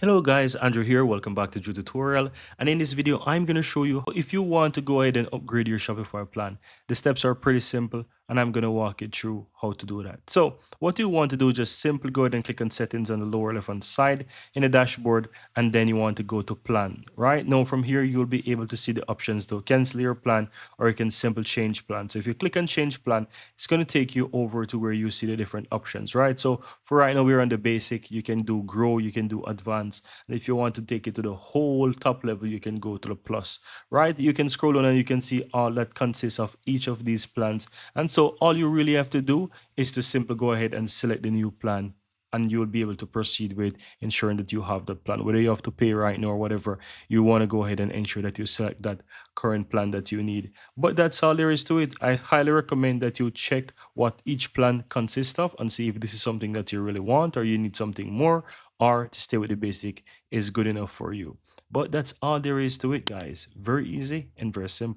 Hello guys, Andrew here. Welcome back to Drew Tutorial. And in this video, I'm going to show you if you want to go ahead and upgrade your Shopify plan. The steps are pretty simple and I'm going to walk you through how to do that. So what you want to do is just simply go ahead and click on settings on the lower left hand side in the dashboard, and then you want to go to plan. Right now from here, you'll be able to see the options to cancel your plan, or you can simply change plan. So if you click on change plan, it's going to take you over to where you see the different options, right? So for right now, we're on the basic. You can do grow, you can do advanced, and if you want to take it to the whole top level, you can go to the plus, right? You can scroll down and you can see all that consists of each of these plans. And so all you really have to do is to simply go ahead and select the new plan, and you will be able to proceed with ensuring that you have that plan. Whether you have to pay right now or whatever, you want to go ahead and ensure that you select that current plan that you need. But that's all there is to it. I highly recommend that you check what each plan consists of and see if this is something that you really want, or you need something more, or to stay with the basic is good enough for you. But that's all there is to it, guys. Very easy and very simple.